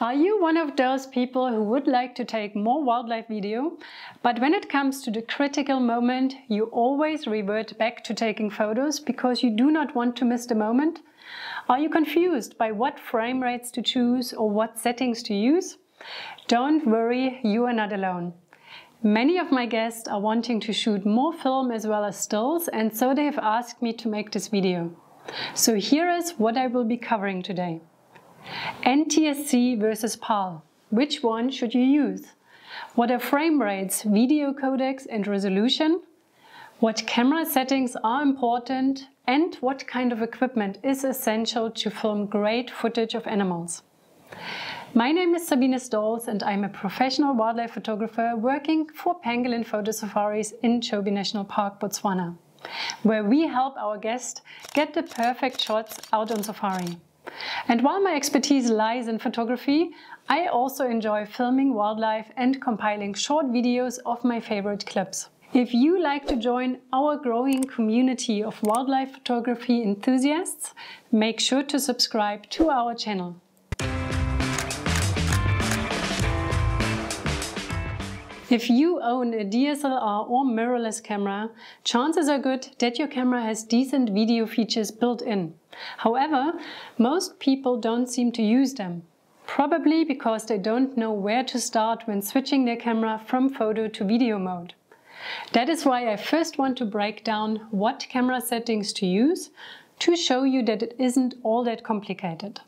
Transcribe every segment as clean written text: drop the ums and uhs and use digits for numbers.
Are you one of those people who would like to take more wildlife video, but when it comes to the critical moment, you always revert back to taking photos because you do not want to miss the moment? Are you confused by what frame rates to choose or what settings to use? Don't worry, you are not alone. Many of my guests are wanting to shoot more film as well as stills, and so they have asked me to make this video. So here is what I will be covering today. NTSC versus PAL. Which one should you use? What are frame rates, video codecs and resolution? What camera settings are important? And what kind of equipment is essential to film great footage of animals? My name is Sabine and I'm a professional wildlife photographer working for Pangolin Photo Safaris in Chobe National Park, Botswana, where we help our guests get the perfect shots out on safari. And while my expertise lies in photography, I also enjoy filming wildlife and compiling short videos of my favorite clips. If you like to join our growing community of wildlife photography enthusiasts, make sure to subscribe to our channel. If you own a DSLR or mirrorless camera, chances are good that your camera has decent video features built in. However, most people don't seem to use them, probably because they don't know where to start when switching their camera from photo to video mode. That is why I first want to break down what camera settings to use to show you that it isn't all that complicated.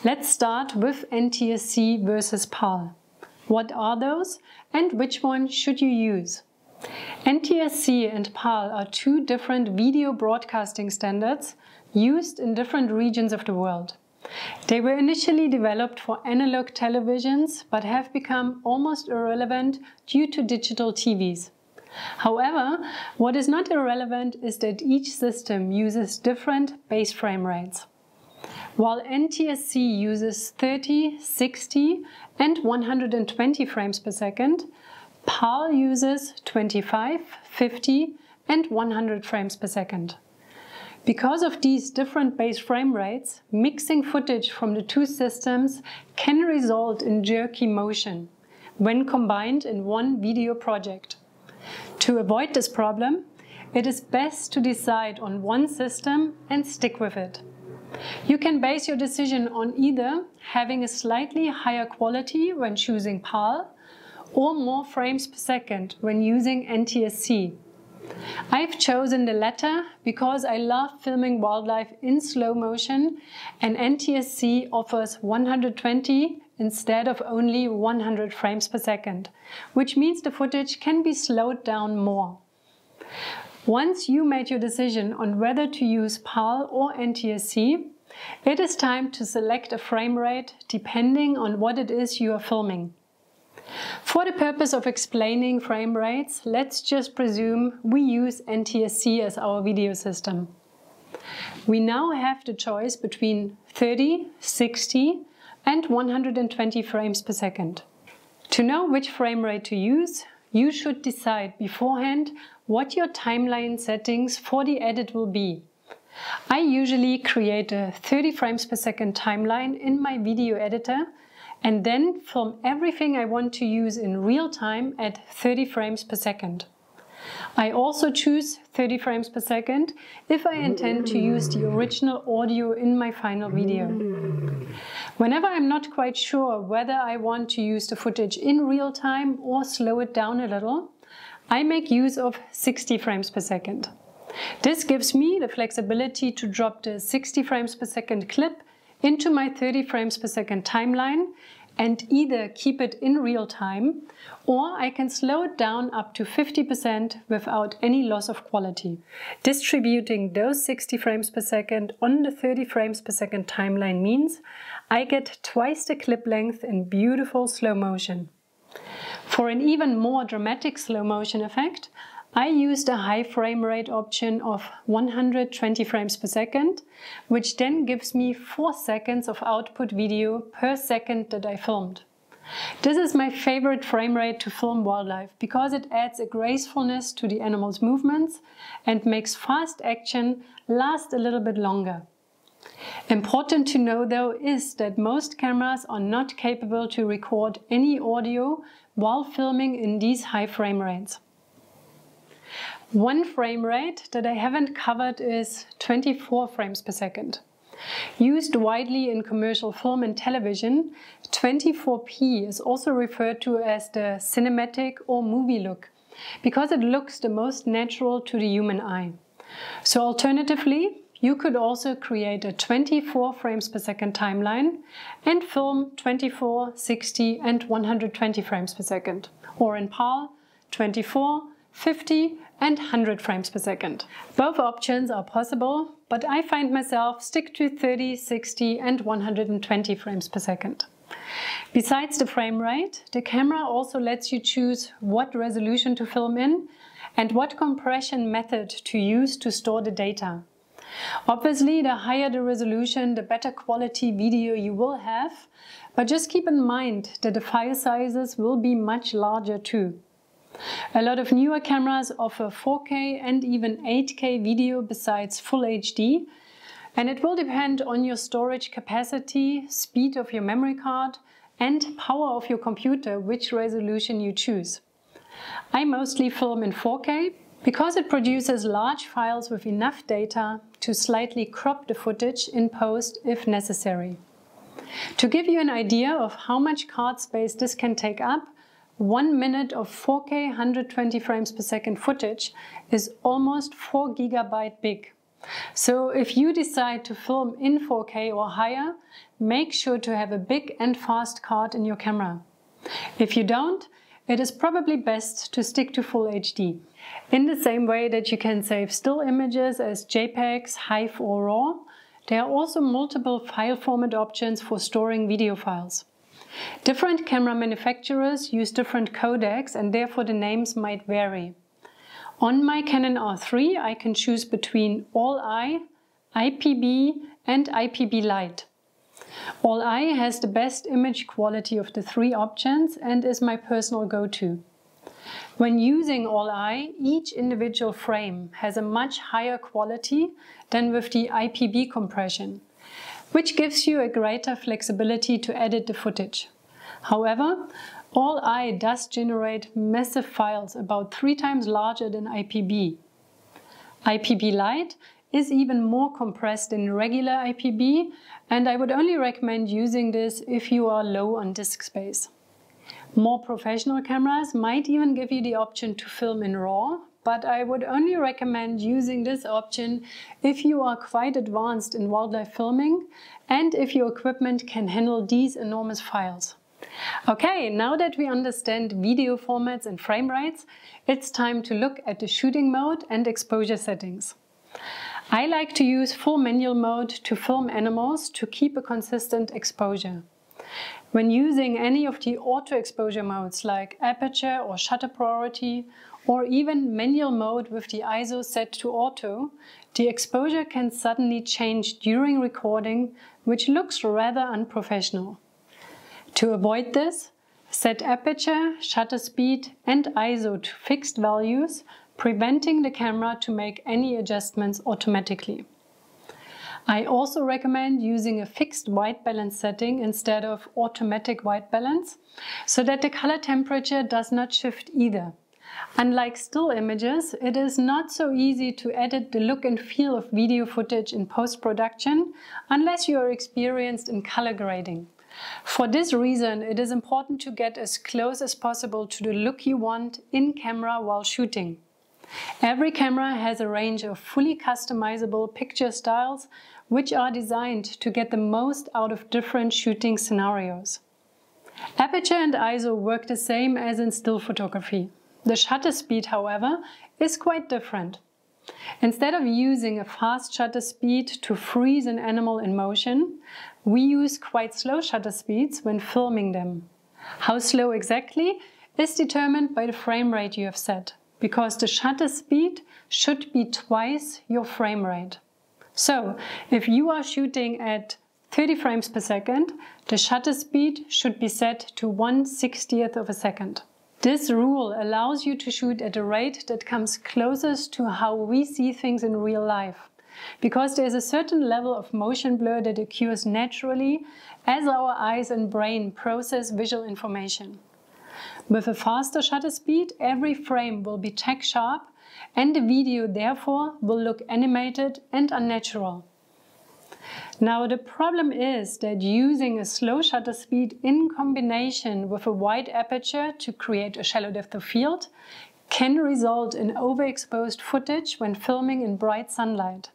Let's start with NTSC versus PAL. What are those and which one should you use? NTSC and PAL are two different video broadcasting standards used in different regions of the world. They were initially developed for analog televisions but have become almost irrelevant due to digital TVs. However, what is not irrelevant is that each system uses different base frame rates. While NTSC uses 30, 60 and 120 frames per second, PAL uses 25, 50 and 100 frames per second. Because of these different base frame rates, mixing footage from the two systems can result in jerky motion when combined in one video project. To avoid this problem, it is best to decide on one system and stick with it. You can base your decision on either having a slightly higher quality when choosing PAL or more frames per second when using NTSC. I've chosen the latter because I love filming wildlife in slow motion, and NTSC offers 120 instead of only 100 frames per second, which means the footage can be slowed down more. Once you made your decision on whether to use PAL or NTSC, it is time to select a frame rate depending on what it is you are filming. For the purpose of explaining frame rates, let's just presume we use NTSC as our video system. We now have the choice between 30, 60 and 120 frames per second. To know which frame rate to use, you should decide beforehand what your timeline settings for the edit will be. I usually create a 30 frames per second timeline in my video editor and then film everything I want to use in real time at 30 frames per second. I also choose 30 frames per second if I intend to use the original audio in my final video. Whenever I'm not quite sure whether I want to use the footage in real time or slow it down a little, I make use of 60 frames per second. This gives me the flexibility to drop the 60 frames per second clip into my 30 frames per second timeline and either keep it in real time, or I can slow it down up to 50% without any loss of quality. Distributing those 60 frames per second on the 30 frames per second timeline means I get twice the clip length in beautiful slow motion. For an even more dramatic slow motion effect, I used a high frame rate option of 120 frames per second, which then gives me 4 seconds of output video per second that I filmed. This is my favorite frame rate to film wildlife because it adds a gracefulness to the animal's movements and makes fast action last a little bit longer. Important to know though is that most cameras are not capable to record any audio while filming in these high frame rates. One frame rate that I haven't covered is 24 frames per second. Used widely in commercial film and television, 24p is also referred to as the cinematic or movie look, because it looks the most natural to the human eye. So alternatively, you could also create a 24 frames per second timeline and film 24, 60 and 120 frames per second. Or in PAL, 24, 50 and 100 frames per second. Both options are possible, but I find myself stick to 30, 60 and 120 frames per second. Besides the frame rate, the camera also lets you choose what resolution to film in and what compression method to use to store the data. Obviously, the higher the resolution, the better quality video you will have, but just keep in mind that the file sizes will be much larger too. A lot of newer cameras offer 4K and even 8K video besides Full HD, and it will depend on your storage capacity, speed of your memory card and power of your computer which resolution you choose. I mostly film in 4K because it produces large files with enough data to slightly crop the footage in post if necessary. To give you an idea of how much card space this can take up, 1 minute of 4K 120 frames per second footage is almost 4 GB big. So if you decide to film in 4K or higher, make sure to have a big and fast card in your camera. If you don't, it is probably best to stick to Full HD. In the same way that you can save still images as JPEGs, HEIF or RAW, there are also multiple file format options for storing video files. Different camera manufacturers use different codecs and therefore the names might vary. On my Canon R3 I can choose between All-I, IPB and IPB Lite. All-I has the best image quality of the three options and is my personal go-to. When using All-I, each individual frame has a much higher quality than with the IPB compression, which gives you a greater flexibility to edit the footage. However, All-I does generate massive files about 3 times larger than IPB. IPB Lite is even more compressed than regular IPB, and I would only recommend using this if you are low on disk space. More professional cameras might even give you the option to film in RAW, but I would only recommend using this option if you are quite advanced in wildlife filming and if your equipment can handle these enormous files. Okay, now that we understand video formats and frame rates, it's time to look at the shooting mode and exposure settings. I like to use full manual mode to film animals to keep a consistent exposure. When using any of the auto exposure modes like aperture or shutter priority, or even manual mode with the ISO set to auto, the exposure can suddenly change during recording, which looks rather unprofessional. To avoid this, set aperture, shutter speed and ISO to fixed values, preventing the camera to make any adjustments automatically. I also recommend using a fixed white balance setting instead of automatic white balance, so that the color temperature does not shift either. Unlike still images, it is not so easy to edit the look and feel of video footage in post-production unless you are experienced in color grading. For this reason, it is important to get as close as possible to the look you want in camera while shooting. Every camera has a range of fully customizable picture styles which are designed to get the most out of different shooting scenarios. Aperture and ISO work the same as in still photography. The shutter speed, however, is quite different. Instead of using a fast shutter speed to freeze an animal in motion, we use quite slow shutter speeds when filming them. How slow exactly is determined by the frame rate you have set, because the shutter speed should be twice your frame rate. So, if you are shooting at 30 frames per second, the shutter speed should be set to 1/60th of a second. This rule allows you to shoot at a rate that comes closest to how we see things in real life, because there's a certain level of motion blur that occurs naturally as our eyes and brain process visual information. With a faster shutter speed, every frame will be tack sharp and the video therefore will look animated and unnatural. Now the problem is that using a slow shutter speed in combination with a wide aperture to create a shallow depth of field can result in overexposed footage when filming in bright sunlight,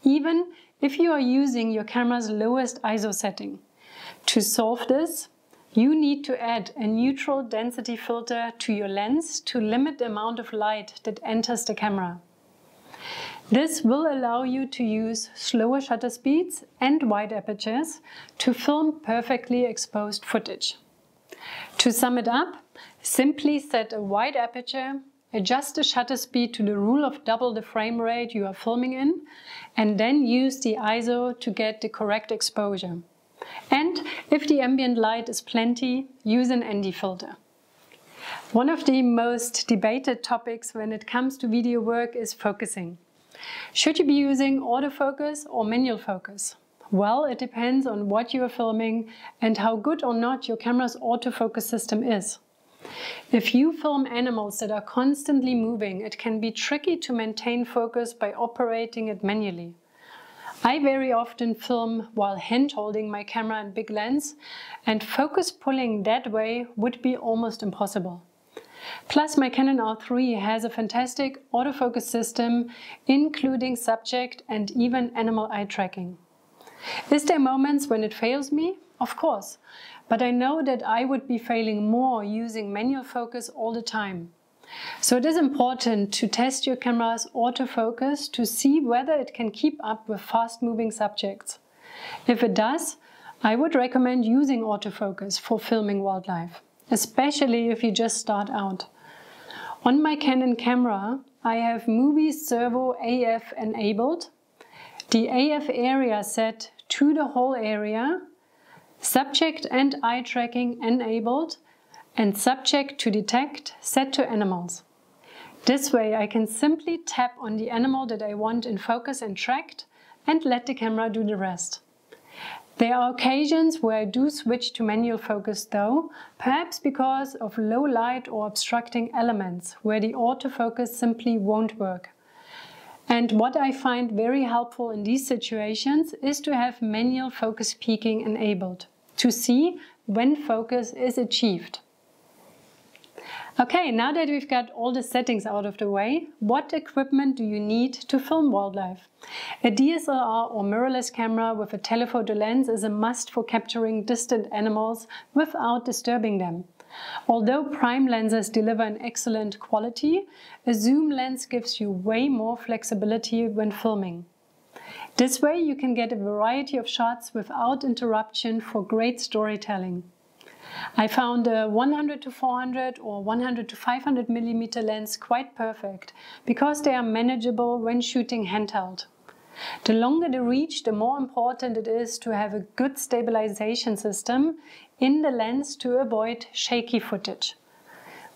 even if you are using your camera's lowest ISO setting. To solve this, you need to add a neutral density filter to your lens to limit the amount of light that enters the camera. This will allow you to use slower shutter speeds and wide apertures to film perfectly exposed footage. To sum it up, simply set a wide aperture, adjust the shutter speed to the rule of double the frame rate you are filming in, and then use the ISO to get the correct exposure. And if the ambient light is plenty, use an ND filter. One of the most debated topics when it comes to video work is focusing. Should you be using autofocus or manual focus? Well, it depends on what you are filming and how good or not your camera's autofocus system is. If you film animals that are constantly moving, it can be tricky to maintain focus by operating it manually. I very often film while hand-holding my camera and big lens, and focus pulling that way would be almost impossible. Plus, my Canon R3 has a fantastic autofocus system, including subject and even animal eye tracking. Is there moments when it fails me? Of course, but I know that I would be failing more using manual focus all the time. So it is important to test your camera's autofocus to see whether it can keep up with fast-moving subjects. If it does, I would recommend using autofocus for filming wildlife, especially if you just start out. On my Canon camera, I have Movie Servo AF enabled, the AF area set to the whole area, subject and eye tracking enabled, and subject to detect set to animals. This way I can simply tap on the animal that I want in focus and tracked and let the camera do the rest. There are occasions where I do switch to manual focus though, perhaps because of low light or obstructing elements where the autofocus simply won't work. And what I find very helpful in these situations is to have manual focus peaking enabled, to see when focus is achieved. Okay, now that we've got all the settings out of the way, what equipment do you need to film wildlife? A DSLR or mirrorless camera with a telephoto lens is a must for capturing distant animals without disturbing them. Although prime lenses deliver an excellent quality, a zoom lens gives you way more flexibility when filming. This way you can get a variety of shots without interruption for great storytelling. I found a 100 to 400 or 100 to 500 mm lens quite perfect because they are manageable when shooting handheld. The longer the reach, the more important it is to have a good stabilization system in the lens to avoid shaky footage.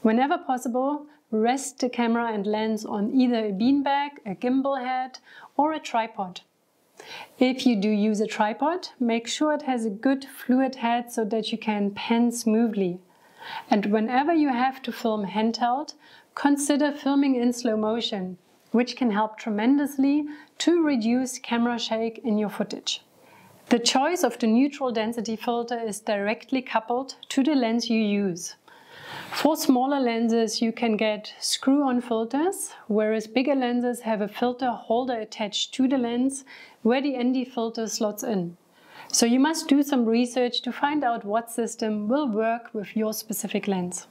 Whenever possible, rest the camera and lens on either a beanbag, a gimbal head, or a tripod. If you do use a tripod, make sure it has a good fluid head so that you can pan smoothly. And whenever you have to film handheld, consider filming in slow motion, which can help tremendously to reduce camera shake in your footage. The choice of the neutral density filter is directly coupled to the lens you use. For smaller lenses you can get screw-on filters, whereas bigger lenses have a filter holder attached to the lens where the ND filter slots in. So you must do some research to find out what system will work with your specific lens.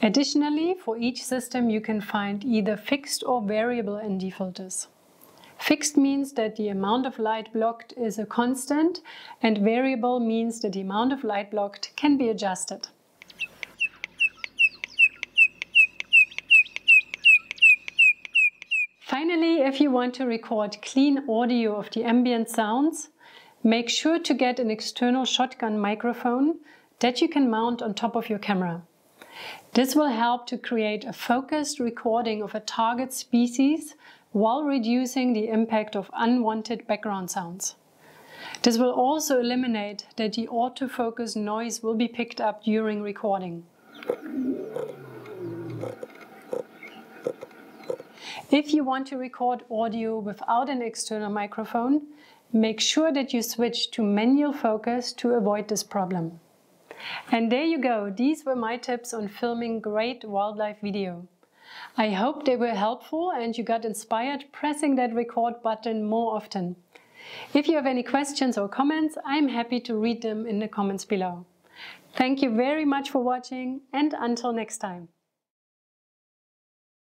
Additionally, for each system you can find either fixed or variable ND filters. Fixed means that the amount of light blocked is a constant, and variable means that the amount of light blocked can be adjusted. Finally, if you want to record clean audio of the ambient sounds, make sure to get an external shotgun microphone that you can mount on top of your camera. This will help to create a focused recording of a target species while reducing the impact of unwanted background sounds. This will also eliminate that the autofocus noise will be picked up during recording. If you want to record audio without an external microphone, make sure that you switch to manual focus to avoid this problem. And there you go, these were my tips on filming great wildlife video. I hope they were helpful and you got inspired pressing that record button more often. If you have any questions or comments, I'm happy to read them in the comments below. Thank you very much for watching and until next time.